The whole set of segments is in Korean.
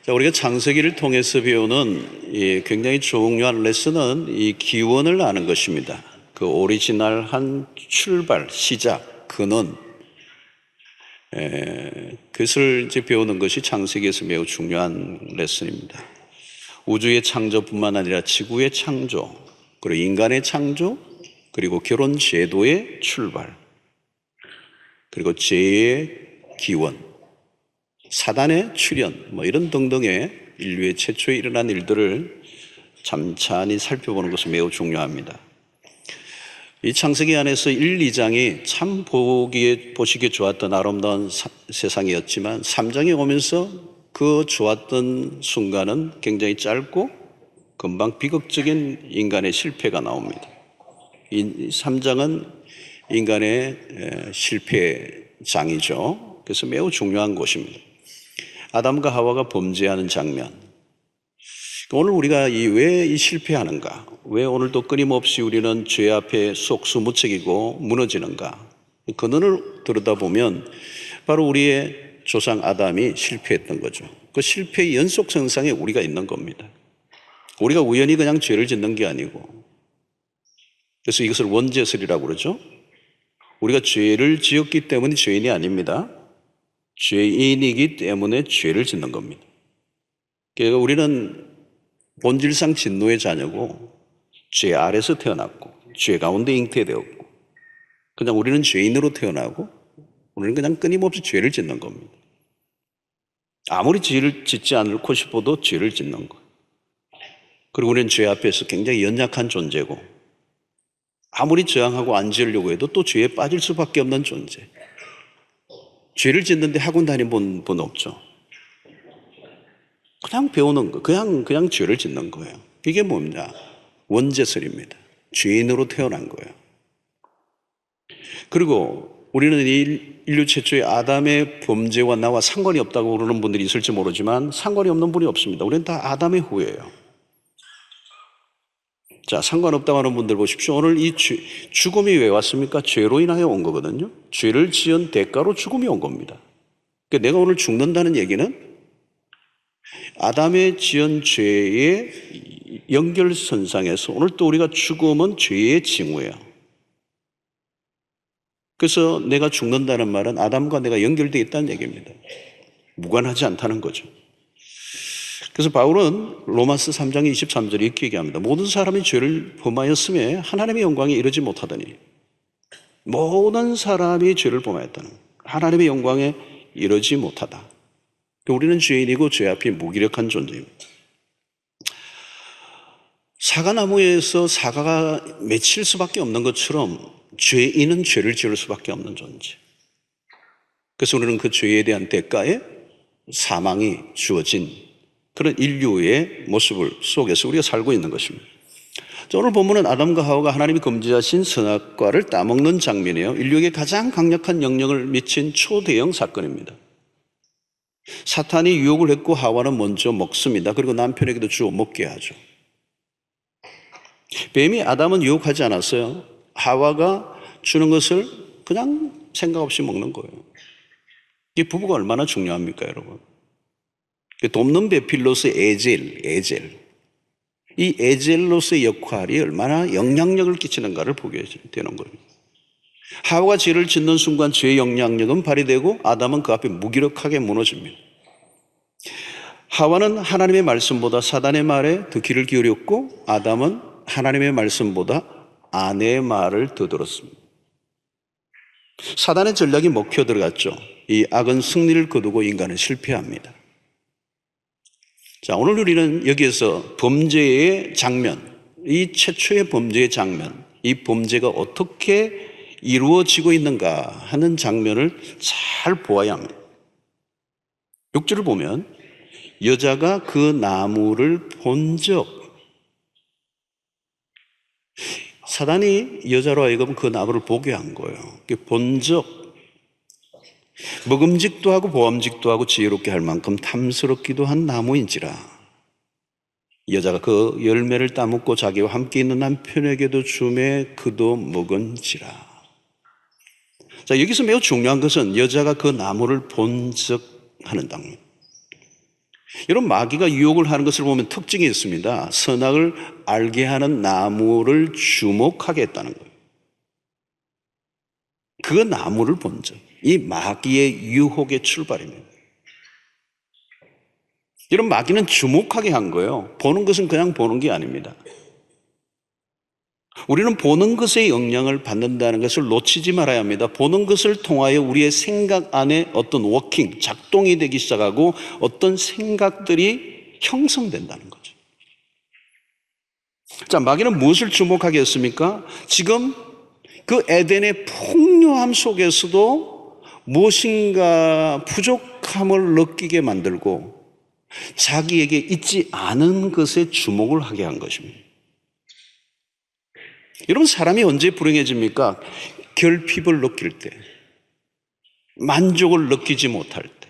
자, 우리가 창세기를 통해서 배우는 이 굉장히 중요한 레슨은 이 기원을 아는 것입니다. 그 오리지널한 출발, 시작, 근원, 그것을 이제 배우는 것이 창세기에서 매우 중요한 레슨입니다. 우주의 창조뿐만 아니라 지구의 창조, 그리고 인간의 창조, 그리고 결혼 제도의 출발, 그리고 죄의 기원, 사단의 출현, 이런 등등의 인류의 최초에 일어난 일들을 잠찬히 살펴보는 것은 매우 중요합니다. 이 창세기 안에서 1, 2장이 참 보시기에 좋았던 아름다운 세상이었지만 3장에 오면서 그 좋았던 순간은 굉장히 짧고 금방 비극적인 인간의 실패가 나옵니다. 이 3장은 인간의 실패장이죠. 그래서 매우 중요한 곳입니다. 아담과 하와가 범죄하는 장면. 오늘 우리가 왜 이 실패하는가? 왜 오늘도 끊임없이 우리는 죄 앞에 속수무책이고 무너지는가? 근원을 들여다보면 바로 우리의 조상 아담이 실패했던 거죠. 그 실패의 연속선상에 우리가 있는 겁니다. 우리가 우연히 그냥 죄를 짓는 게 아니고, 그래서 이것을 원죄설이라고 그러죠. 우리가 죄를 지었기 때문에 죄인이 아닙니다. 죄인이기 때문에 죄를 짓는 겁니다. 그러니까 우리는 본질상 진노의 자녀고 죄 아래서 태어났고 죄 가운데 잉태되었고 그냥 우리는 죄인으로 태어나고 우리는 그냥 끊임없이 죄를 짓는 겁니다. 아무리 죄를 짓지 않고 싶어도 죄를 짓는 거예요. 그리고 우리는 죄 앞에서 굉장히 연약한 존재고 아무리 저항하고 안 지으려고 해도 또 죄에 빠질 수밖에 없는 존재. 죄를 짓는데 학원 다닌 분 없죠. 그냥 배우는 거, 그냥 죄를 짓는 거예요. 이게 뭡니까? 원죄설입니다. 죄인으로 태어난 거예요. 그리고 우리는 이 인류 최초의 아담의 범죄와 나와 상관이 없다고 그러는 분들이 있을지 모르지만 상관이 없는 분이 없습니다. 우리는 다 아담의 후예요. 자, 상관없다고 하는 분들 보십시오. 오늘 이 죽음이 왜 왔습니까? 죄로 인하여 온 거거든요. 죄를 지은 대가로 죽음이 온 겁니다. 그러니까 내가 오늘 죽는다는 얘기는 아담의 지은 죄의 연결선상에서 오늘 또 우리가 죽음은 죄의 징후예요. 그래서 내가 죽는다는 말은 아담과 내가 연결되어 있다는 얘기입니다. 무관하지 않다는 거죠. 그래서 바울은 로마서 3장 23절에 이렇게 얘기합니다. 모든 사람이 죄를 범하였음에 하나님의 영광에 이르지 못하더니 모든 사람이 죄를 범하였다는 하나님의 영광에 이르지 못하다. 우리는 죄인이고 죄 앞에 무기력한 존재입니다. 사과나무에서 사과가 맺힐 수밖에 없는 것처럼 죄인은 죄를 지을 수밖에 없는 존재. 그래서 우리는 그 죄에 대한 대가에 사망이 주어진 그런 인류의 모습을 속에서 우리가 살고 있는 것입니다. 자, 오늘 본문은 아담과 하와가 하나님이 금지하신 선악과를 따먹는 장면이에요. 인류에게 가장 강력한 영향을 미친 초대형 사건입니다. 사탄이 유혹을 했고 하와는 먼저 먹습니다. 그리고 남편에게도 주어 먹게 하죠. 뱀이 아담은 유혹하지 않았어요. 하와가 주는 것을 그냥 생각 없이 먹는 거예요. 이 부부가 얼마나 중요합니까, 여러분? 돕는 베필로스 에젤. 이 에젤로스의 역할이 얼마나 영향력을 끼치는가를 보게 되는 거예요. 하와가 죄를 짓는 순간 죄의 영향력은 발휘되고 아담은 그 앞에 무기력하게 무너집니다. 하와는 하나님의 말씀보다 사단의 말에 더 귀를 기울였고 아담은 하나님의 말씀보다 아내의 말을 더 들었습니다. 사단의 전략이 먹혀 들어갔죠. 이 악은 승리를 거두고 인간은 실패합니다. 자, 오늘 우리는 여기에서 범죄의 장면, 이 최초의 범죄의 장면, 이 범죄가 어떻게 이루어지고 있는가 하는 장면을 잘 보아야 합니다. 6절을 보면 여자가 그 나무를 본 적, 사단이 여자로 하여금 그 나무를 보게 한 거예요. 본 적, 먹음직도 하고 보암직도 하고 지혜롭게 할 만큼 탐스럽기도 한 나무인지라 여자가 그 열매를 따먹고 자기와 함께 있는 남편에게도 주매 그도 먹은지라. 자, 여기서 매우 중요한 것은 여자가 그 나무를 본 적 하는 단어입니다. 이런 마귀가 유혹을 하는 것을 보면 특징이 있습니다. 선악을 알게 하는 나무를 주목하게 했다는 거예요. 그 나무를 본 점, 이 마귀의 유혹의 출발입니다. 이런 마귀는 주목하게 한 거예요. 보는 것은 그냥 보는 게 아닙니다. 우리는 보는 것의 영향을 받는다는 것을 놓치지 말아야 합니다. 보는 것을 통하여 우리의 생각 안에 어떤 워킹, 작동이 되기 시작하고 어떤 생각들이 형성된다는 거죠. 자, 마귀는 무엇을 주목하게 했습니까? 지금 그 에덴의 풍요함 속에서도 무엇인가 부족함을 느끼게 만들고 자기에게 있지 않은 것에 주목을 하게 한 것입니다. 여러분, 사람이 언제 불행해집니까? 결핍을 느낄 때, 만족을 느끼지 못할 때.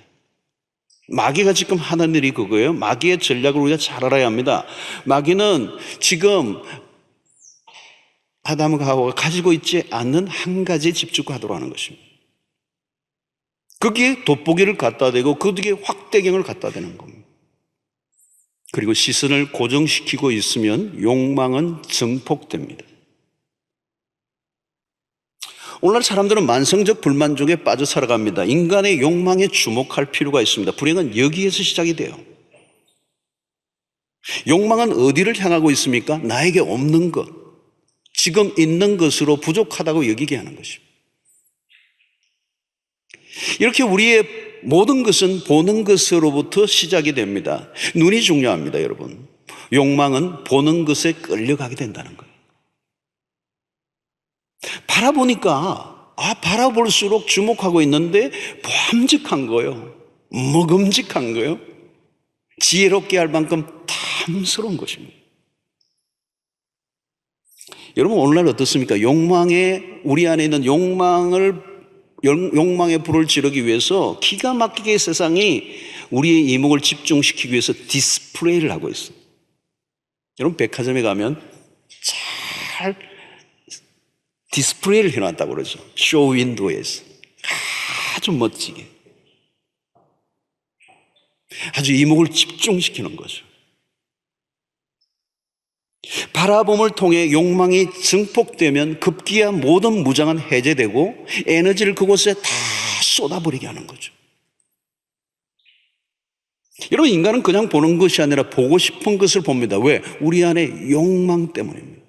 마귀가 지금 하는 일이 그거예요. 마귀의 전략을 우리가 잘 알아야 합니다. 마귀는 지금 아담과 하와가 가지고 있지 않는 한 가지에 집중하도록 하는 것입니다. 거기에 돋보기를 갖다 대고 그 뒤에 확대경을 갖다 대는 겁니다. 그리고 시선을 고정시키고 있으면 욕망은 증폭됩니다. 오늘날 사람들은 만성적 불만족에 빠져 살아갑니다. 인간의 욕망에 주목할 필요가 있습니다. 불행은 여기에서 시작이 돼요. 욕망은 어디를 향하고 있습니까? 나에게 없는 것, 지금 있는 것으로 부족하다고 여기게 하는 것입니다. 이렇게 우리의 모든 것은 보는 것으로부터 시작이 됩니다. 눈이 중요합니다, 여러분. 욕망은 보는 것에 끌려가게 된다는 거예요. 바라보니까 바라볼수록 주목하고 있는데 보암직한 거예요. 먹음직한 거예요. 지혜롭게 할 만큼 탐스러운 것입니다. 여러분, 오늘날 어떻습니까? 우리 안에 있는 욕망의 불을 지르기 위해서 기가 막히게 세상이 우리의 이목을 집중시키기 위해서 디스플레이를 하고 있어요. 여러분, 백화점에 가면 잘 디스플레이를 해놨다고 그러죠. 쇼윈도에서 아주 멋지게 아주 이목을 집중시키는 거죠. 바라봄을 통해 욕망이 증폭되면 급기야 모든 무장은 해제되고 에너지를 그곳에 다 쏟아버리게 하는 거죠. 여러분, 인간은 그냥 보는 것이 아니라 보고 싶은 것을 봅니다. 왜? 우리 안에 욕망 때문입니다.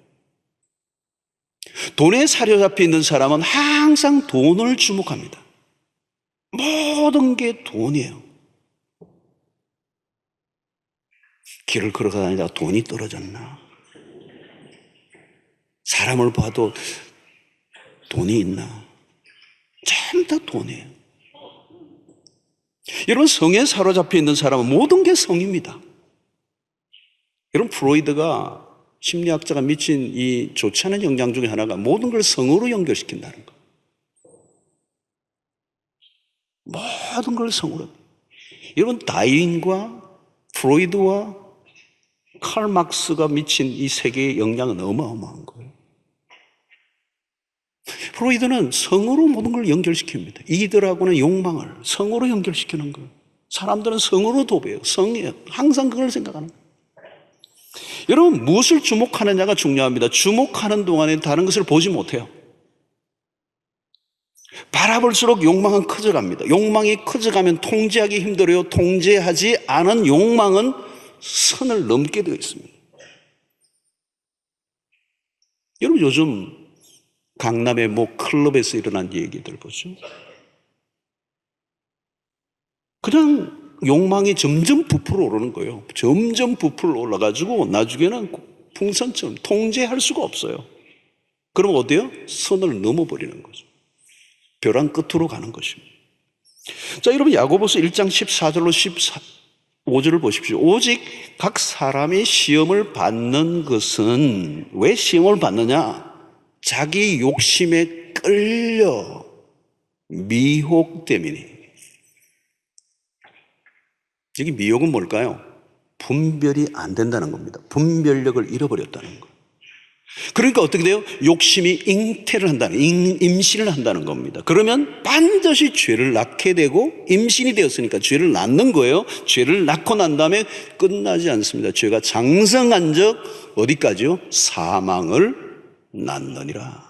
돈에 사로잡혀 있는 사람은 항상 돈을 주목합니다. 모든 게 돈이에요. 길을 걸어가다니다가 돈이 떨어졌나? 사람을 봐도 돈이 있나? 전부 다 돈이에요. 여러분, 성에 사로잡혀 있는 사람은 모든 게 성입니다. 여러분, 프로이드가 심리학자가 미친 이 좋지 않은 영향 중에 하나가 모든 걸 성으로 연결시킨다는 거. 모든 걸 성으로. 여러분, 다윈과 프로이드와 칼 막스가 미친 이 세계의 영향은 어마어마한 거예요. 프로이드는 성으로 모든 걸 연결시킵니다. 이들하고는 욕망을 성으로 연결시키는 거예요. 사람들은 성으로 도배해요. 성이에요. 항상 그걸 생각하는 거예요. 여러분, 무엇을 주목하느냐가 중요합니다. 주목하는 동안에 다른 것을 보지 못해요. 바라볼수록 욕망은 커져갑니다. 욕망이 커져가면 통제하기 힘들어요. 통제하지 않은 욕망은 선을 넘게 되어 있습니다. 여러분, 요즘 강남의 클럽에서 일어난 얘기들 보죠. 그냥 욕망이 점점 부풀어 오르는 거예요. 점점 부풀어 올라가지고 나중에는 풍선처럼 통제할 수가 없어요. 그럼 어때요? 선을 넘어버리는 거죠. 벼랑 끝으로 가는 것입니다. 자, 여러분, 야고보서 1장 14절로 15절을 보십시오. 오직 각 사람이 시험을 받는 것은 왜 시험을 받느냐? 자기 욕심에 끌려 미혹됨이니. 여기 미혹은 뭘까요? 분별이 안 된다는 겁니다. 분별력을 잃어버렸다는 거. 그러니까 어떻게 돼요? 욕심이 잉태를 한다는, 임신을 한다는 겁니다. 그러면 반드시 죄를 낳게 되고, 임신이 되었으니까 죄를 낳는 거예요. 죄를 낳고 난 다음에 끝나지 않습니다. 죄가 장성한 적 어디까지요? 사망을 낳느니라.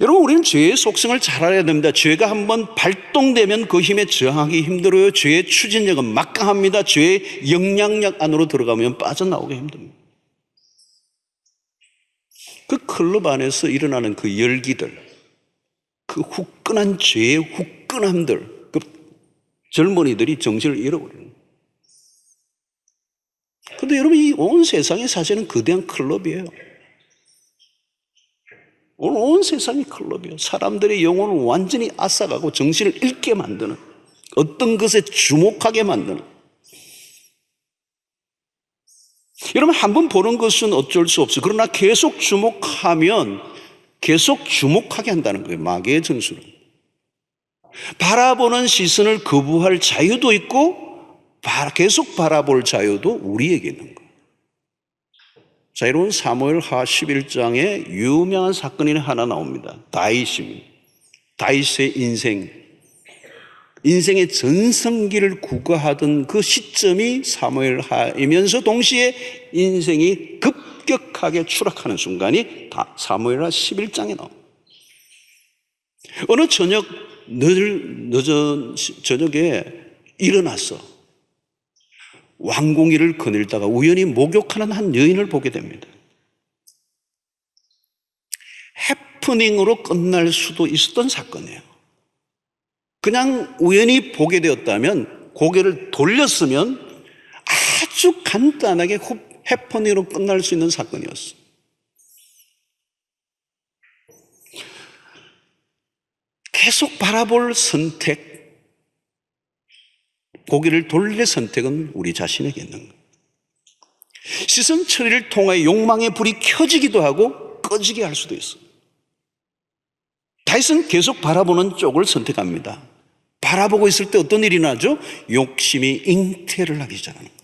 여러분, 우리는 죄의 속성을 잘 알아야 됩니다. 죄가 한번 발동되면 그 힘에 저항하기 힘들어요. 죄의 추진력은 막강합니다. 죄의 영향력 안으로 들어가면 빠져나오기 힘듭니다. 그 클럽 안에서 일어나는 그 열기들, 그 후끈한 죄의 후끈함들, 그 젊은이들이 정신을 잃어버리는. 그런데 여러분, 이 온 세상이 사실은 거대한 클럽이에요. 오늘 온 세상이 클럽이에요. 사람들의 영혼을 완전히 앗아가고 정신을 잃게 만드는, 어떤 것에 주목하게 만드는. 여러분, 한번 보는 것은 어쩔 수 없어요. 그러나 계속 주목하면 계속 주목하게 한다는 거예요. 마귀의 전술은. 바라보는 시선을 거부할 자유도 있고 계속 바라볼 자유도 우리에게 있는 거예요. 자, 여러분, 사무엘하 11장에 유명한 사건이 하나 나옵니다. 다윗입니다. 다윗의 인생의 전성기를 구가하던 그 시점이 사무엘하이면서 동시에 인생이 급격하게 추락하는 순간이 사무엘하 11장에 나옵니다. 어느 늦은 저녁에 일어나서 왕궁이를 거닐다가 우연히 목욕하는 한 여인을 보게 됩니다. 해프닝으로 끝날 수도 있었던 사건이에요. 그냥 우연히 보게 되었다면, 고개를 돌렸으면 아주 간단하게 해프닝으로 끝날 수 있는 사건이었어요. 계속 바라볼 선택, 고개를 돌릴 선택은 우리 자신에게 있는 거예요. 시선 처리를 통하여 욕망의 불이 켜지기도 하고 꺼지게 할 수도 있어요. 다윗은 계속 바라보는 쪽을 선택합니다. 바라보고 있을 때 어떤 일이 나죠? 욕심이 잉태를 하기 시작하는 거예요.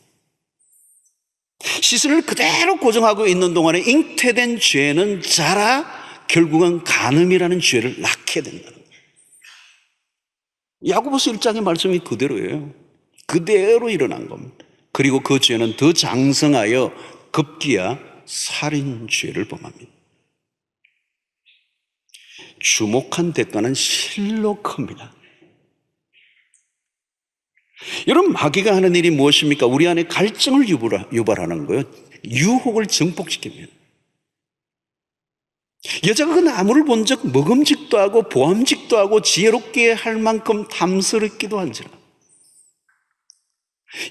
시선을 그대로 고정하고 있는 동안에 잉태된 죄는 자라 결국은 간음이라는 죄를 낳게 된다는 거예요. 야고보서 1장의 말씀이 그대로예요. 그대로 일어난 겁니다. 그리고 그 죄는 더 장성하여 급기야 살인죄를 범합니다. 주목한 대가는 실로 큽니다. 여러분, 마귀가 하는 일이 무엇입니까? 우리 안에 갈증을 유발하는 거예요. 유혹을 증폭시킵니다. 여자가 그 나무를 본 적 먹음직도 하고 보암직도 하고 지혜롭게 할 만큼 탐스럽기도 한지라.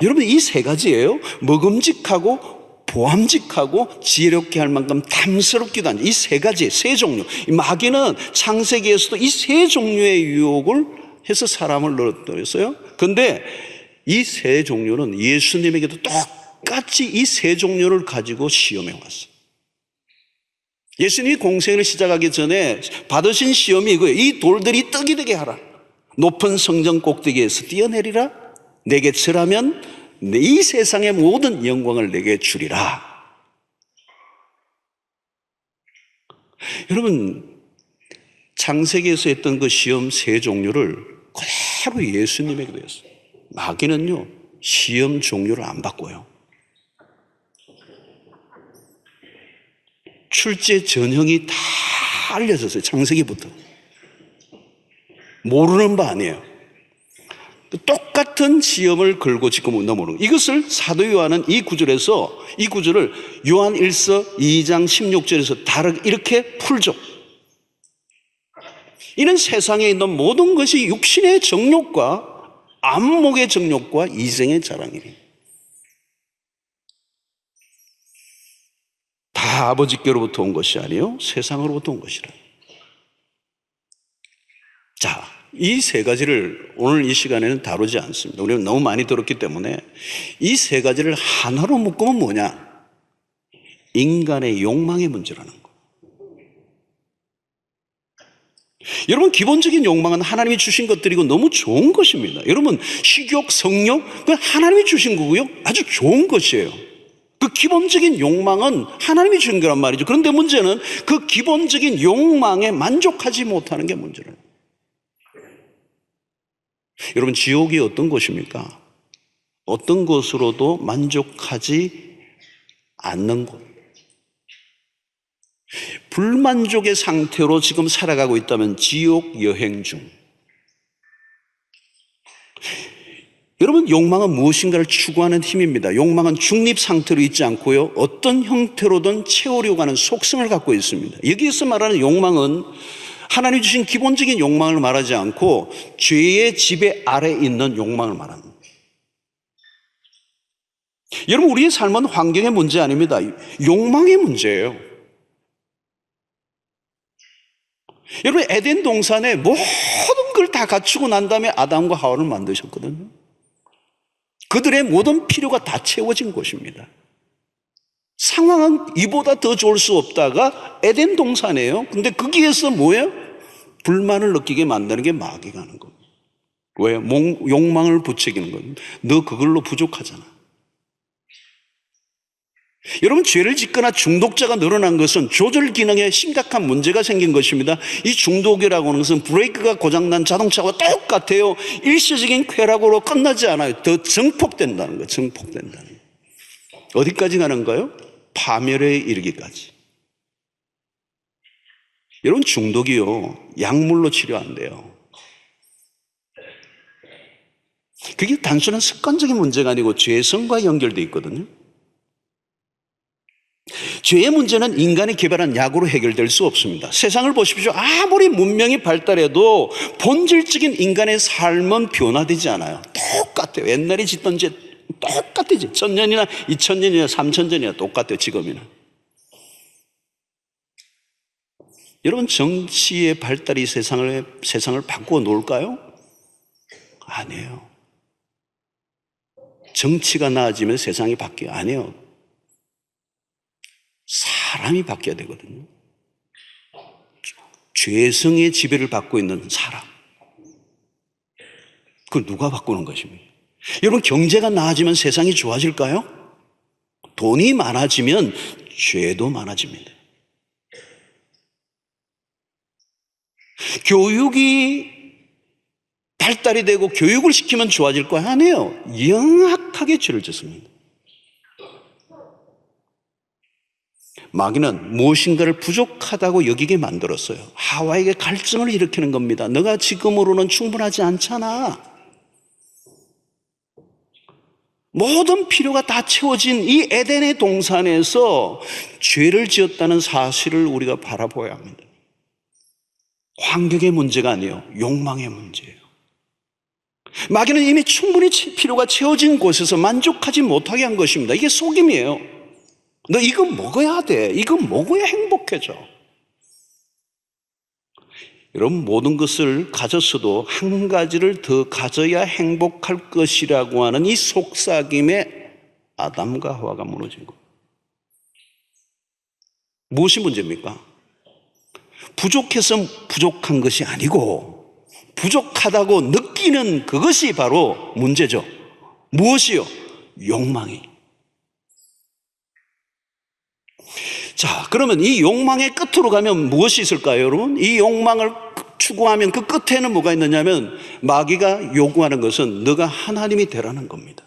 여러분, 이 세 가지예요. 먹음직하고 보암직하고 지혜롭게 할 만큼 탐스럽기도 한지. 이 세 가지, 세 종류. 마귀는 창세기에서도 이 세 종류의 유혹을 해서 사람을 늘어뜨렸어요. 그런데 이 세 종류는 예수님에게도 똑같이 이 세 종류를 가지고 시험해 왔어요. 예수님이 공생을 시작하기 전에 받으신 시험이 이거예요. 이 돌들이 떡이 되게 하라. 높은 성전 꼭대기에서 뛰어내리라. 내게 절하면 이 세상의 모든 영광을 내게 주리라. 여러분, 창세기에서 했던 그 시험 세 종류를 그대로 예수님에게도 했어요. 마귀는요, 시험 종류를 안 바꿔요. 출제 전형이 다 알려졌어요. 창세기부터. 모르는 바 아니에요. 똑같은 시험을 걸고 지금 넘어오는 거예요. 이것을 사도 요한은 이 구절을 요한 1서 2장 16절에서 다르게 이렇게 풀죠. 이는 세상에 있는 모든 것이 육신의 정욕과 안목의 정욕과 이생의 자랑이에요. 다 아버지께로부터 온 것이 아니요 세상으로부터 온 것이라. 자, 이 세 가지를 오늘 이 시간에는 다루지 않습니다. 우리는 너무 많이 들었기 때문에 이 세 가지를 하나로 묶으면 뭐냐? 인간의 욕망의 문제라는 거. 여러분, 기본적인 욕망은 하나님이 주신 것들이고 너무 좋은 것입니다. 여러분, 식욕, 성욕, 그건 하나님이 주신 거고요. 아주 좋은 것이에요. 그 기본적인 욕망은 하나님이 주신 거란 말이죠. 그런데 문제는 그 기본적인 욕망에 만족하지 못하는 게 문제예요. 여러분, 지옥이 어떤 곳입니까? 어떤 것으로도 만족하지 않는 곳. 불만족의 상태로 지금 살아가고 있다면 지옥 여행 중. 여러분, 욕망은 무엇인가를 추구하는 힘입니다. 욕망은 중립 상태로 있지 않고요, 어떤 형태로든 채우려고 하는 속성을 갖고 있습니다. 여기에서 말하는 욕망은 하나님 주신 기본적인 욕망을 말하지 않고 죄의 지배 아래 있는 욕망을 말합니다. 여러분, 우리의 삶은 환경의 문제 아닙니다. 욕망의 문제예요. 여러분, 에덴 동산에 모든 걸 다 갖추고 난 다음에 아담과 하와를 만드셨거든요. 그들의 모든 필요가 다 채워진 곳입니다. 상황은 이보다 더 좋을 수 없다가 에덴 동산이에요. 근데 거기에서 뭐예요? 불만을 느끼게 만드는 게 마귀가 하는 겁니다. 왜? 욕망을 부추기는 겁니다. 너 그걸로 부족하잖아. 여러분, 죄를 짓거나 중독자가 늘어난 것은 조절 기능에 심각한 문제가 생긴 것입니다. 이 중독이라고 하는 것은 브레이크가 고장난 자동차와 똑같아요. 일시적인 쾌락으로 끝나지 않아요. 더 증폭된다는 거예요. 증폭된다는 거예요. 어디까지 가는가요? 파멸에 이르기까지. 여러분, 중독이요, 약물로 치료 안 돼요. 그게 단순한 습관적인 문제가 아니고 죄성과 연결되어 있거든요. 죄의 문제는 인간이 개발한 약으로 해결될 수 없습니다. 세상을 보십시오. 아무리 문명이 발달해도 본질적인 인간의 삶은 변화되지 않아요. 똑같아요. 옛날에 짓던 죄 똑같아요. 1000년이나 2000년이나 3000년이나 똑같아요. 지금이나. 여러분, 정치의 발달이 세상을 바꾸어 놓을까요? 아니에요. 정치가 나아지면 세상이 바뀌어요? 아니에요. 사람이 바뀌어야 되거든요. 죄성의 지배를 받고 있는 사람. 그걸 누가 바꾸는 것입니까? 여러분, 경제가 나아지면 세상이 좋아질까요? 돈이 많아지면 죄도 많아집니다. 교육이 발달이 되고 교육을 시키면 좋아질 거야? 아니에요. 영악하게 죄를 짓습니다. 마귀는 무엇인가를 부족하다고 여기게 만들었어요. 하와에게 갈증을 일으키는 겁니다. 너가 지금으로는 충분하지 않잖아. 모든 필요가 다 채워진 이 에덴의 동산에서 죄를 지었다는 사실을 우리가 바라보아야 합니다. 환경의 문제가 아니에요. 욕망의 문제예요. 마귀는 이미 충분히 필요가 채워진 곳에서 만족하지 못하게 한 것입니다. 이게 속임이에요. 너 이거 먹어야 돼. 이거 먹어야 행복해져. 여러분, 모든 것을 가졌어도 한 가지를 더 가져야 행복할 것이라고 하는 이 속삭임에 아담과 하와가 무너진 것. 무엇이 문제입니까? 부족해서 부족한 것이 아니고 부족하다고 느끼는 그것이 바로 문제죠. 무엇이요? 욕망이. 자, 그러면 이 욕망의 끝으로 가면 무엇이 있을까요, 여러분? 이 욕망을 추구하면 그 끝에는 뭐가 있느냐면 마귀가 요구하는 것은 너가 하나님이 되라는 겁니다.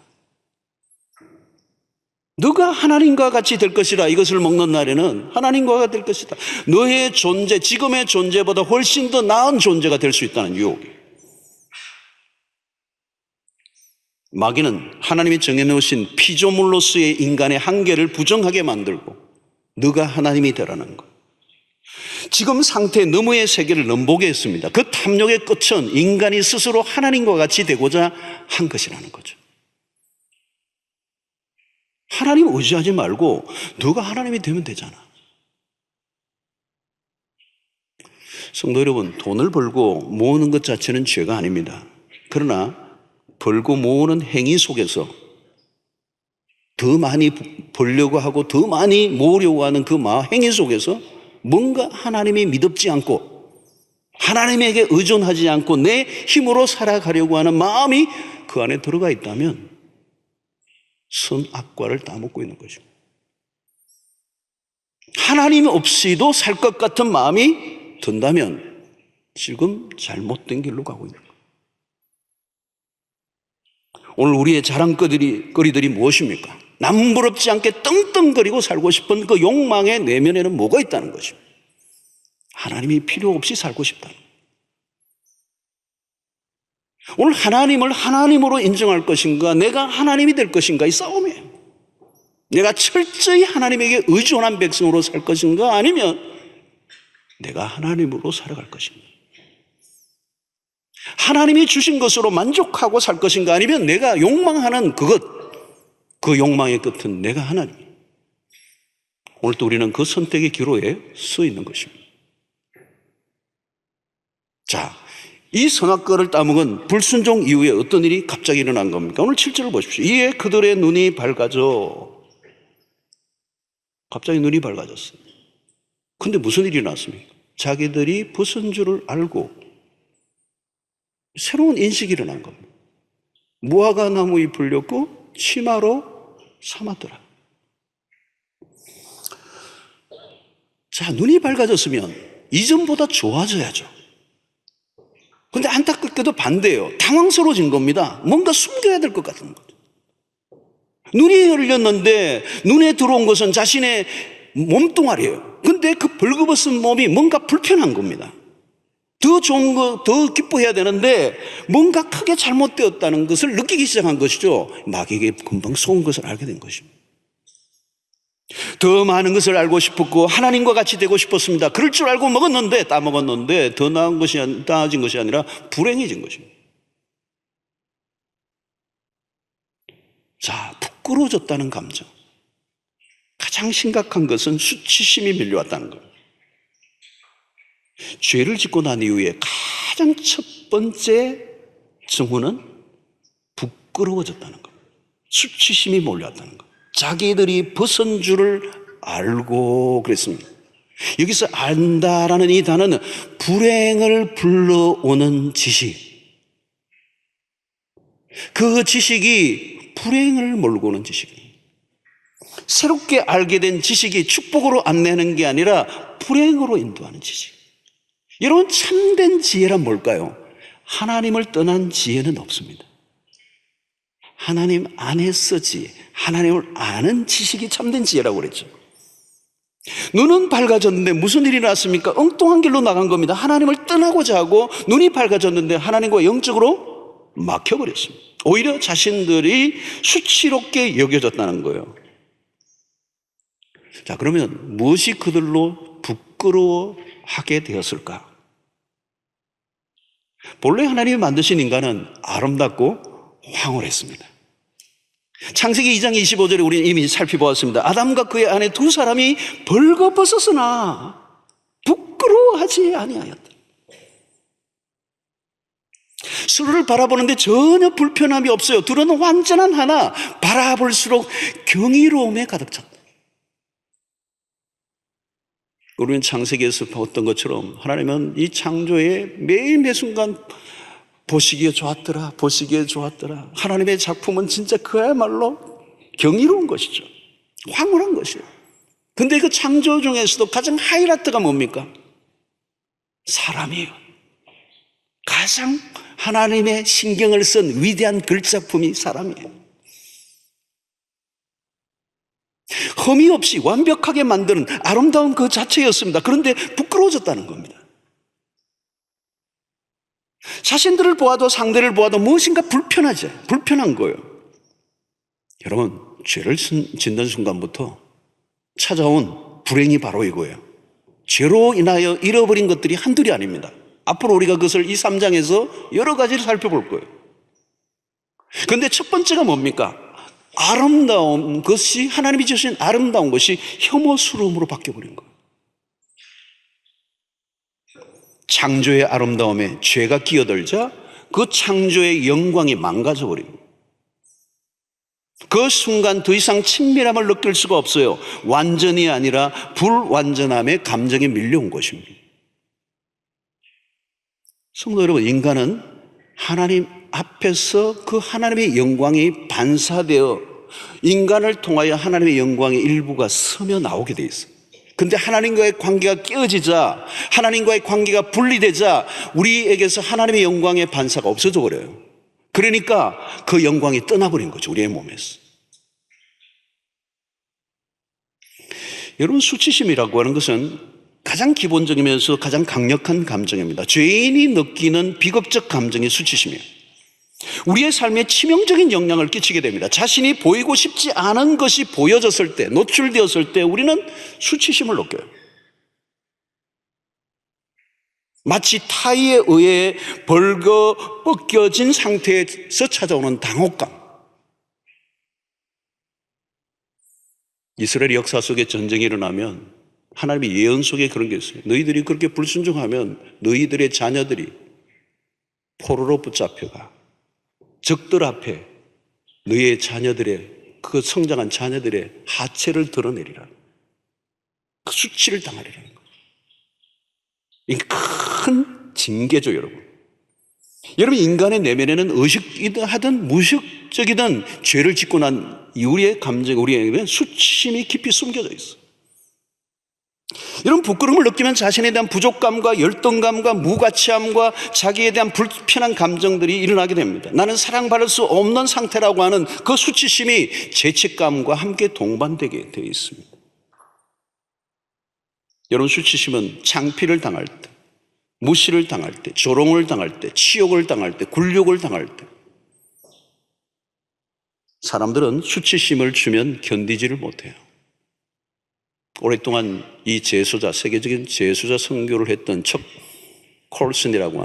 너가 하나님과 같이 될 것이라. 이것을 먹는 날에는 하나님과 될 것이다. 너의 존재, 지금의 존재보다 훨씬 더 나은 존재가 될 수 있다는 유혹이. 마귀는 하나님이 정해놓으신 피조물로서의 인간의 한계를 부정하게 만들고 너가 하나님이 되라는 것. 지금 상태 너머의 세계를 넘보게 했습니다. 그 탐욕의 끝은 인간이 스스로 하나님과 같이 되고자 한 것이라는 거죠. 하나님 의지하지 말고 너가 하나님이 되면 되잖아. 성도 여러분, 돈을 벌고 모으는 것 자체는 죄가 아닙니다. 그러나 벌고 모으는 행위 속에서 더 많이 벌려고 하고 더 많이 모으려고 하는 그 행위 속에서 뭔가 하나님이 믿음지 않고 하나님에게 의존하지 않고 내 힘으로 살아가려고 하는 마음이 그 안에 들어가 있다면 선악과를 따먹고 있는 것입니다. 하나님 없이도 살 것 같은 마음이 든다면 지금 잘못된 길로 가고 있는 거예요. 오늘 우리의 자랑거리들이 무엇입니까? 남부럽지 않게 떵떵거리고 살고 싶은 그 욕망의 내면에는 뭐가 있다는 것입니다. 하나님이 필요 없이 살고 싶다는 거예요. 오늘 하나님을 하나님으로 인정할 것인가, 내가 하나님이 될 것인가, 이 싸움이에요. 내가 철저히 하나님에게 의존한 백성으로 살 것인가, 아니면 내가 하나님으로 살아갈 것인가. 하나님이 주신 것으로 만족하고 살 것인가, 아니면 내가 욕망하는 그 욕망의 끝은 내가 하나님. 오늘 또 우리는 그 선택의 기로에 서 있는 것입니다. 자, 이 선악과를 따먹은 불순종 이후에 어떤 일이 갑자기 일어난 겁니까? 오늘 7절을 보십시오. 이에 그들의 눈이 밝아져. 갑자기 눈이 밝아졌어요. 근데 무슨 일이 났습니까? 자기들이 벗은 줄을 알고 새로운 인식이 일어난 겁니다. 무화과 나무 잎 불렸고 치마로 삼았더라. 자, 눈이 밝아졌으면 이전보다 좋아져야죠. 근데 안타깝게도 반대예요. 당황스러워진 겁니다. 뭔가 숨겨야 될 것 같은 거죠. 눈이 열렸는데 눈에 들어온 것은 자신의 몸뚱아리예요. 근데 그 벌거벗은 몸이 뭔가 불편한 겁니다. 더 좋은 거, 더 기뻐해야 되는데 뭔가 크게 잘못되었다는 것을 느끼기 시작한 것이죠. 마귀에게 금방 속은 것을 알게 된 것입니다. 더 많은 것을 알고 싶었고 하나님과 같이 되고 싶었습니다. 그럴 줄 알고 먹었는데, 따먹었는데 더 나아진 것이 아니라 불행해진 것입니다. 자, 부끄러워졌다는 감정. 가장 심각한 것은 수치심이 밀려왔다는 겁니다. 죄를 짓고 난 이후에 가장 첫 번째 증후는 부끄러워졌다는 겁니다. 수치심이 몰려왔다는 겁니다. 자기들이 벗은 줄을 알고 그랬습니다. 여기서 안다라는 이 단어는 불행을 불러오는 지식. 그 지식이 불행을 몰고 오는 지식이에요. 새롭게 알게 된 지식이 축복으로 안내하는 게 아니라 불행으로 인도하는 지식. 여러분, 참된 지혜란 뭘까요? 하나님을 떠난 지혜는 없습니다. 하나님 안에서 지혜, 하나님을 아는 지식이 참된 지혜라고 그랬죠. 눈은 밝아졌는데 무슨 일이 났습니까? 엉뚱한 길로 나간 겁니다. 하나님을 떠나고자 하고 눈이 밝아졌는데 하나님과 영적으로 막혀버렸습니다. 오히려 자신들이 수치롭게 여겨졌다는 거예요. 자, 그러면 무엇이 그들로 부끄러워하게 되었을까? 본래 하나님이 만드신 인간은 아름답고 황홀했습니다. 창세기 2장 25절에 우리는 이미 살펴보았습니다. 아담과 그의 아내 두 사람이 벌거벗었으나 부끄러워하지 아니하였다. 서로를 바라보는데 전혀 불편함이 없어요. 둘은 완전한 하나, 바라볼수록 경이로움에 가득 찼다. 우리는 창세기에서 봤던 것처럼 하나님은 이 창조의 매일 매순간 보시기에 좋았더라, 보시기에 좋았더라. 하나님의 작품은 진짜 그야말로 경이로운 것이죠. 황홀한 것이에요. 근데 그 창조 중에서도 가장 하이라이트가 뭡니까? 사람이에요. 가장 하나님의 신경을 쓴 위대한 글작품이 사람이에요. 흠이 없이 완벽하게 만드는 아름다운 그 자체였습니다. 그런데 부끄러워졌다는 겁니다. 자신들을 보아도 상대를 보아도 무엇인가 불편한 거예요. 여러분, 죄를 짓는 순간부터 찾아온 불행이 바로 이거예요. 죄로 인하여 잃어버린 것들이 한둘이 아닙니다. 앞으로 우리가 그것을 이 3장에서 여러 가지를 살펴볼 거예요. 그런데 첫 번째가 뭡니까? 아름다운 것이, 하나님이 주신 아름다운 것이 혐오스러움으로 바뀌어버린 거예요. 창조의 아름다움에 죄가 끼어들자 그 창조의 영광이 망가져버립니다. 그 순간 더 이상 친밀함을 느낄 수가 없어요. 완전이 아니라 불완전함의 감정이 밀려온 것입니다. 성도 여러분, 인간은 하나님 앞에서 그 하나님의 영광이 반사되어 인간을 통하여 하나님의 영광의 일부가 스며 나오게 돼 있어요. 근데 하나님과의 관계가 깨어지자, 하나님과의 관계가 분리되자 우리에게서 하나님의 영광의 반사가 없어져 버려요. 그러니까 그 영광이 떠나버린 거죠, 우리의 몸에서. 여러분, 수치심이라고 하는 것은 가장 기본적이면서 가장 강력한 감정입니다. 죄인이 느끼는 비극적 감정이 수치심이에요. 우리의 삶에 치명적인 영향을 끼치게 됩니다. 자신이 보이고 싶지 않은 것이 보여졌을 때, 노출되었을 때 우리는 수치심을 느껴요. 마치 타의에 의해 벌거 벗겨진 상태에서 찾아오는 당혹감. 이스라엘 역사 속에 전쟁이 일어나면 하나님의 예언 속에 그런 게 있어요. 너희들이 그렇게 불순종하면 너희들의 자녀들이 포로로 붙잡혀가 적들 앞에 너희의 자녀들의, 그 성장한 자녀들의 하체를 드러내리라. 그 수치를 당하리라는 거예요. 이게 큰 징계죠, 여러분. 여러분, 인간의 내면에는 의식이든 하든 무의식적이든 죄를 짓고 난 우리의 감정, 우리에게는 수치심이 깊이 숨겨져 있어요. 여러분, 부끄러움을 느끼면 자신에 대한 부족감과 열등감과 무가치함과 자기에 대한 불편한 감정들이 일어나게 됩니다. 나는 사랑받을 수 없는 상태라고 하는 그 수치심이 죄책감과 함께 동반되게 되어 있습니다. 여러분, 수치심은 창피를 당할 때, 무시를 당할 때, 조롱을 당할 때, 치욕을 당할 때, 굴욕을 당할 때, 사람들은 수치심을 주면 견디지를 못해요. 오랫동안 이 제수자, 세계적인 제수자 선교를 했던 찰스 콜슨이라고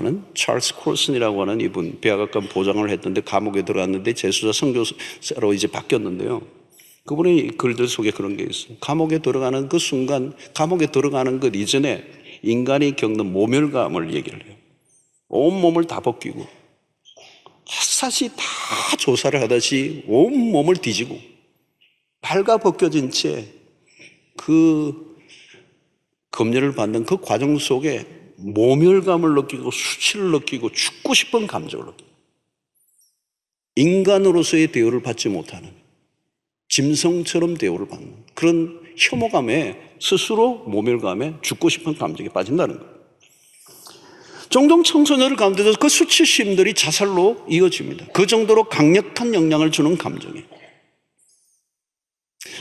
하는 이분, 백악관 보장을 했던데 감옥에 들어갔는데 제수자 선교사로 이제 바뀌었는데요. 그분의 글들 속에 그런 게 있어요. 감옥에 들어가는 그 순간, 감옥에 들어가는 것 이전에 인간이 겪는 모멸감을 얘기를 해요. 온몸을 다 벗기고 샅샅이 다 조사를 하듯이 온몸을 뒤지고 발가 벗겨진 채 그 검열을 받는 그 과정 속에 모멸감을 느끼고 수치를 느끼고 죽고 싶은 감정을 느끼고 인간으로서의 대우를 받지 못하는, 짐승처럼 대우를 받는 그런 혐오감에, 스스로 모멸감에 죽고 싶은 감정에 빠진다는 거예요. 종종 청소년들 가운데서 그 수치심들이 자살로 이어집니다. 그 정도로 강력한 영향을 주는 감정이에요.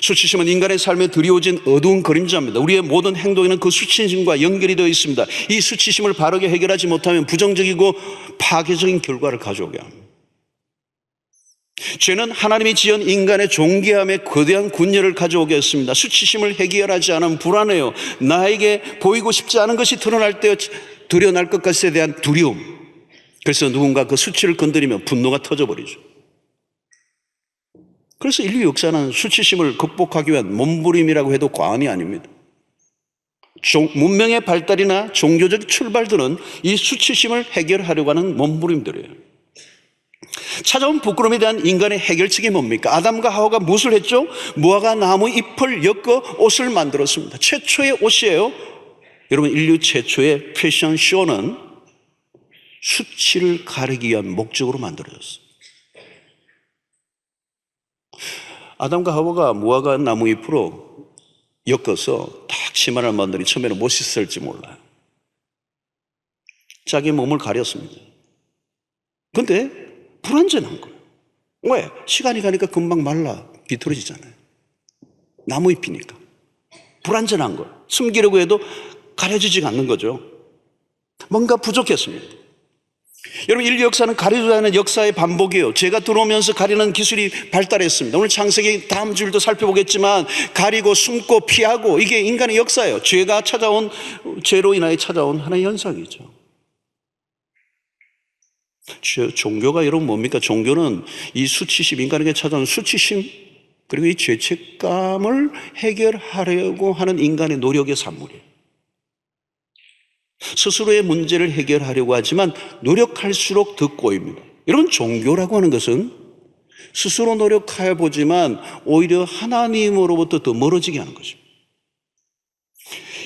수치심은 인간의 삶에 드리워진 어두운 그림자입니다. 우리의 모든 행동에는 그 수치심과 연결이 되어 있습니다. 이 수치심을 바르게 해결하지 못하면 부정적이고 파괴적인 결과를 가져오게 합니다. 죄는 하나님이 지은 인간의 존귀함에 거대한 군열을 가져오게 했습니다. 수치심을 해결하지 않으면 불안해요. 나에게 보이고 싶지 않은 것이 드러날 때 드러날 것 것에 대한 두려움. 그래서 누군가 그 수치를 건드리면 분노가 터져버리죠. 그래서 인류 역사는 수치심을 극복하기 위한 몸부림이라고 해도 과언이 아닙니다. 문명의 발달이나 종교적 출발들은 이 수치심을 해결하려고 하는 몸부림들이에요. 찾아온 부끄러움에 대한 인간의 해결책이 뭡니까? 아담과 하와가 무엇을 했죠? 무화과 나무 잎을 엮어 옷을 만들었습니다. 최초의 옷이에요. 여러분, 인류 최초의 패션쇼는 수치를 가리기 위한 목적으로 만들어졌어요. 아담과 하와가 무화과 나무 잎으로 엮어서 딱 치마를 만들니 처음에는 멋있을지 몰라요. 자기 몸을 가렸습니다. 근데 불완전한 거예요. 왜? 시간이 가니까 금방 말라 비틀어지잖아요. 나무 잎이니까. 불완전한 거예요. 숨기려고 해도 가려지지가 않는 거죠. 뭔가 부족했습니다. 여러분, 인류 역사는 가리지 않은 역사의 반복이에요. 죄가 들어오면서 가리는 기술이 발달했습니다. 오늘 창세기 다음 주일도 살펴보겠지만 가리고 숨고 피하고, 이게 인간의 역사예요. 죄가 찾아온, 죄로 인하여 찾아온 하나의 현상이죠. 종교가 여러분 뭡니까? 종교는 이 수치심, 인간에게 찾아온 수치심, 그리고 이 죄책감을 해결하려고 하는 인간의 노력의 산물이에요. 스스로의 문제를 해결하려고 하지만 노력할수록 더 꼬입니다. 여러분, 종교라고 하는 것은 스스로 노력해 보지만 오히려 하나님으로부터 더 멀어지게 하는 것입니다.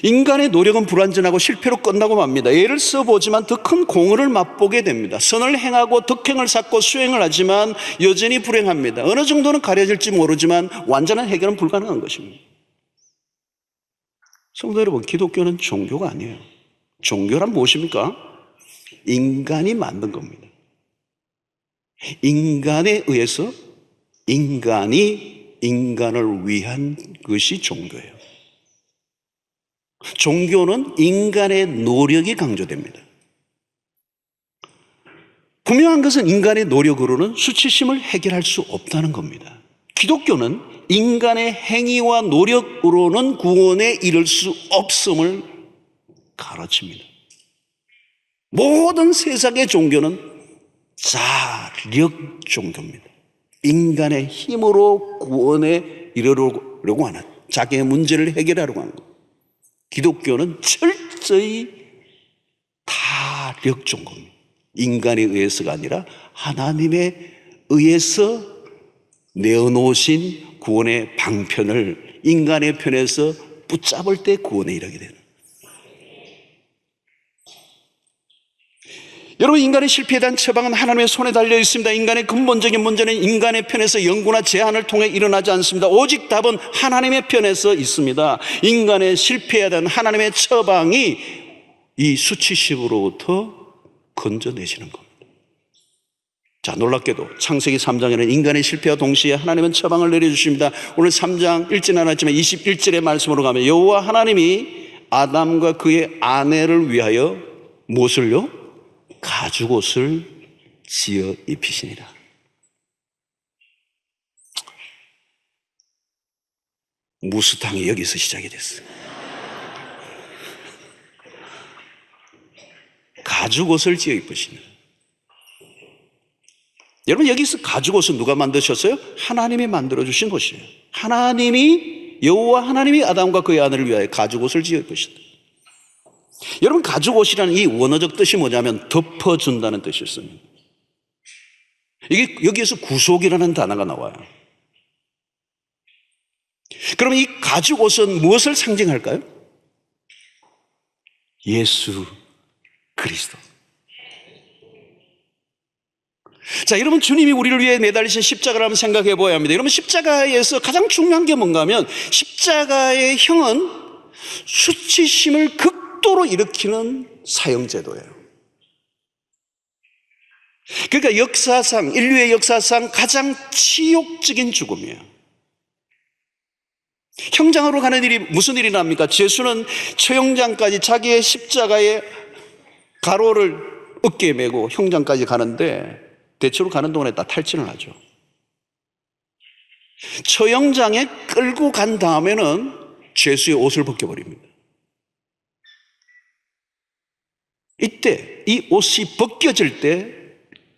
인간의 노력은 불완전하고 실패로 끝나고 맙니다. 예를 써보지만 더 큰 공허를 맛보게 됩니다. 선을 행하고 덕행을 쌓고 수행을 하지만 여전히 불행합니다. 어느 정도는 가려질지 모르지만 완전한 해결은 불가능한 것입니다. 성도 여러분, 기독교는 종교가 아니에요. 종교란 무엇입니까? 인간이 만든 겁니다. 인간에 의해서 인간이 인간을 위한 것이 종교예요. 종교는 인간의 노력이 강조됩니다. 분명한 것은 인간의 노력으로는 수치심을 해결할 수 없다는 겁니다. 기독교는 인간의 행위와 노력으로는 구원에 이를 수 없음을 가르칩니다. 모든 세상의 종교는 자력 종교입니다. 인간의 힘으로 구원에 이르려고 하는, 자기의 문제를 해결하려고 하는 것. 기독교는 철저히 타력 종교입니다. 인간에 의해서가 아니라 하나님에 의해서 내어놓으신 구원의 방편을 인간의 편에서 붙잡을 때 구원에 이르게 되는. 여러분, 인간의 실패에 대한 처방은 하나님의 손에 달려 있습니다. 인간의 근본적인 문제는 인간의 편에서 연구나 제한을 통해 일어나지 않습니다. 오직 답은 하나님의 편에서 있습니다. 인간의 실패에 대한 하나님의 처방이 이 수치심으로부터 건져내시는 겁니다. 자, 놀랍게도 창세기 3장에는 인간의 실패와 동시에 하나님은 처방을 내려주십니다. 오늘 3장 읽지는 않았지만 21절의 말씀으로 가면 여호와 하나님이 아담과 그의 아내를 위하여 무엇을요? 가죽옷을 지어 입히시니라. 무스탕이 여기서 시작이 됐어요. 가죽옷을 지어 입으시니라. 여러분, 여기서 가죽옷은 누가 만드셨어요? 하나님이 만들어주신 것이에요. 여호와 하나님이 아담과 그의 아내를 위하여 가죽옷을 지어 입으신다. 여러분, 가죽옷이라는 이 원어적 뜻이 뭐냐면 덮어준다는 뜻이었습니다. 이게 여기에서 구속이라는 단어가 나와요. 그럼 이 가죽옷은 무엇을 상징할까요? 예수 그리스도. 자, 여러분, 주님이 우리를 위해 내달리신 십자가를 한번 생각해 보아야 합니다. 여러분, 십자가에서 가장 중요한 게 뭔가 하면 십자가의 형은 수치심을 극도로 일으키는 사형제도예요. 그러니까 역사상, 인류의 역사상 가장 치욕적인 죽음이에요. 형장으로 가는 일이 무슨 일이 납니까? 예수는 처형장까지 자기의 십자가의 가로를 어깨에 메고 형장까지 가는데 대체로 가는 동안에 다 탈진을 하죠. 처형장에 끌고 간 다음에는 죄수의 옷을 벗겨버립니다. 이때 이 옷이 벗겨질 때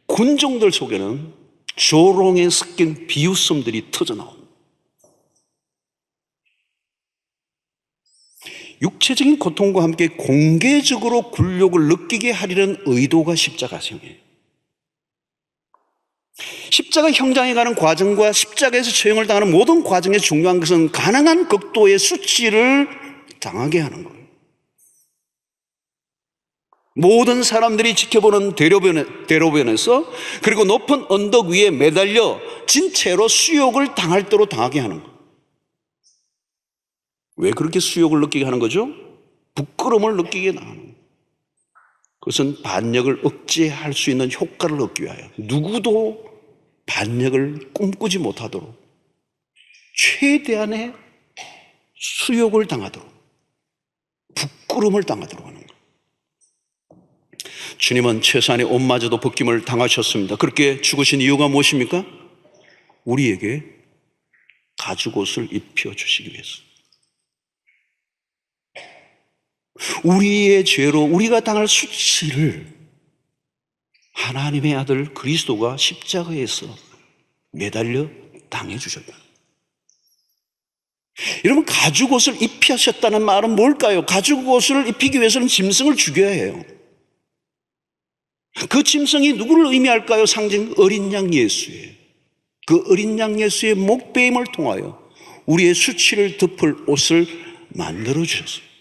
군종들 속에는 조롱에 섞인 비웃음들이 터져나옵니다. 육체적인 고통과 함께 공개적으로 굴욕을 느끼게 하려는 의도가 십자가형이에요. 십자가 형장에 가는 과정과 십자가에서 처형을 당하는 모든 과정에 중요한 것은 가능한 극도의 수치를 당하게 하는 거예요. 모든 사람들이 지켜보는 대로변에서 그리고 높은 언덕 위에 매달려 진채로 수욕을 당할 대로 당하게 하는 거예요. 왜 그렇게 수욕을 느끼게 하는 거죠? 부끄러움을 느끼게 하는 거예요. 그것은 반역을 억제할 수 있는 효과를 얻기 위하여 누구도 반역을 꿈꾸지 못하도록 최대한의 수욕을 당하도록 부끄러움을 당하도록 하는 거예요. 주님은 최소한의 옷마저도 벗김을 당하셨습니다. 그렇게 죽으신 이유가 무엇입니까? 우리에게 가죽옷을 입혀주시기 위해서. 우리의 죄로 우리가 당할 수치를 하나님의 아들 그리스도가 십자가에서 매달려 당해주셨다. 여러분, 가죽옷을 입히셨다는 말은 뭘까요? 가죽옷을 입히기 위해서는 짐승을 죽여야 해요. 그 짐승이 누구를 의미할까요? 상징 어린 양 예수예요. 그 어린 양 예수의 목베임을 통하여 우리의 수치를 덮을 옷을 만들어주셨어요.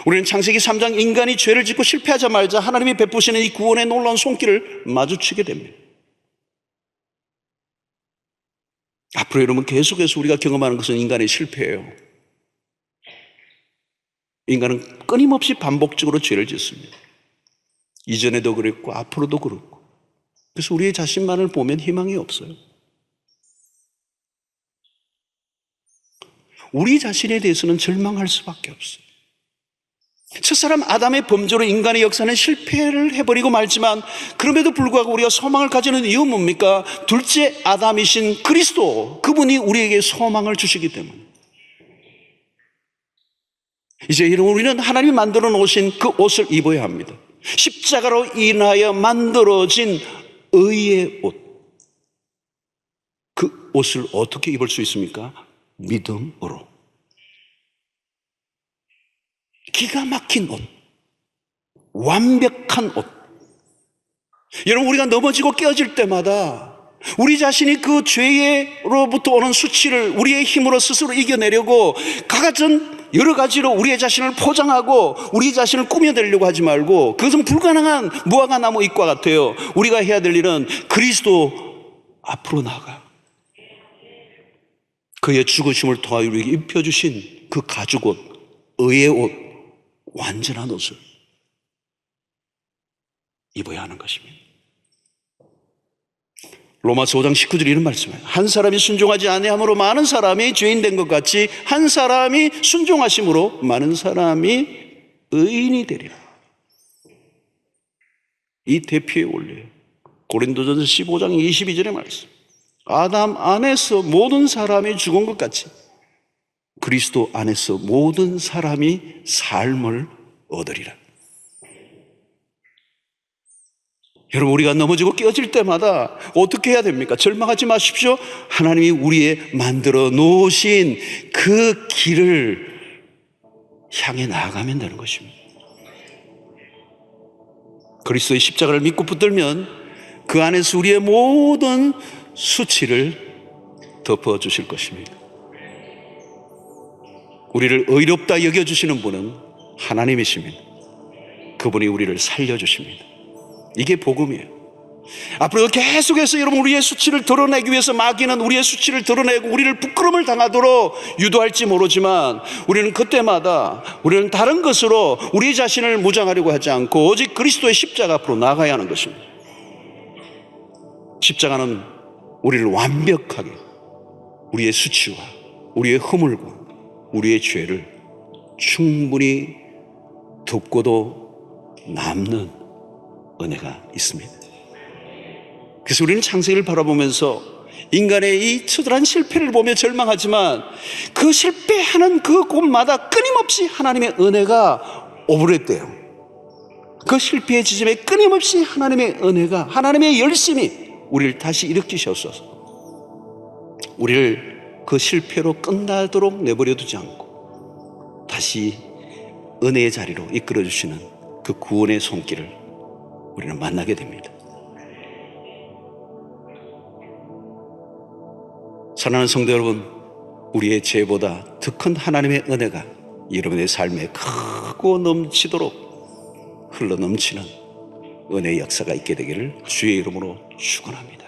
우리는 창세기 3장 인간이 죄를 짓고 실패하자마자 하나님이 베푸시는 이 구원의 놀라운 손길을 마주치게 됩니다. 앞으로 여러분, 계속해서 우리가 경험하는 것은 인간의 실패예요. 인간은 끊임없이 반복적으로 죄를 짓습니다. 이전에도 그랬고 앞으로도 그렇고. 그래서 우리의 자신만을 보면 희망이 없어요. 우리 자신에 대해서는 절망할 수밖에 없어요. 첫사람 아담의 범죄로 인간의 역사는 실패를 해버리고 말지만, 그럼에도 불구하고 우리가 소망을 가지는 이유는 뭡니까? 둘째 아담이신 그리스도, 그분이 우리에게 소망을 주시기 때문에. 이제 여러분, 우리는 하나님이 만들어 놓으신 그 옷을 입어야 합니다. 십자가로 인하여 만들어진 의의 옷. 그 옷을 어떻게 입을 수 있습니까? 믿음으로. 기가 막힌 옷, 완벽한 옷. 여러분, 우리가 넘어지고 깨어질 때마다 우리 자신이 그 죄로부터 오는 수치를 우리의 힘으로 스스로 이겨내려고 각가전 여러 가지로 우리의 자신을 포장하고 우리 자신을 꾸며내려고 하지 말고, 그것은 불가능한 무화과 나무 잎과 같아요. 우리가 해야 될 일은 그리스도 앞으로 나아가 그의 죽으심을 통하여 우리에게 입혀주신 그 가죽옷, 의의 옷, 완전한 옷을 입어야 하는 것입니다. 로마서 5장 19절에 이런 말씀이에요. 한 사람이 순종하지 아니함으로 많은 사람이 죄인 된 것 같이 한 사람이 순종하심으로 많은 사람이 의인이 되리라. 이 대표의 원리예요. 고린도전서 15장 22절의 말씀. 아담 안에서 모든 사람이 죽은 것 같이 그리스도 안에서 모든 사람이 삶을 얻으리라. 여러분, 우리가 넘어지고 깨어질 때마다 어떻게 해야 됩니까? 절망하지 마십시오. 하나님이 우리의 만들어 놓으신 그 길을 향해 나아가면 되는 것입니다. 그리스도의 십자가를 믿고 붙들면 그 안에서 우리의 모든 수치를 덮어주실 것입니다. 우리를 의롭다 여겨주시는 분은 하나님이십니다. 그분이 우리를 살려주십니다. 이게 복음이에요. 앞으로 계속해서 여러분, 우리의 수치를 드러내기 위해서 마귀는 우리의 수치를 드러내고 우리를 부끄러움을 당하도록 유도할지 모르지만, 우리는 그때마다 우리는 다른 것으로 우리 자신을 무장하려고 하지 않고 오직 그리스도의 십자가 앞으로 나아가야 하는 것입니다. 십자가는 우리를 완벽하게 우리의 수치와 우리의 허물과 우리의 죄를 충분히 덮고도 남는 은혜가 있습니다. 그래서 우리는 창세기를 바라보면서 인간의 이 처절한 실패를 보며 절망하지만, 그 실패하는 그 곳마다 끊임없이 하나님의 은혜가 오버랩돼요. 그 실패의 지점에 끊임없이 하나님의 은혜가, 하나님의 열심이 우리를 다시 일으키셔서 우리를 그 실패로 끝나도록 내버려 두지 않고 다시 은혜의 자리로 이끌어 주시는 그 구원의 손길을 우리는 만나게 됩니다. 사랑하는 성도 여러분, 우리의 죄보다 더 큰 하나님의 은혜가 여러분의 삶에 크고 넘치도록 흘러넘치는 은혜의 역사가 있게 되기를 주의 이름으로 축원합니다.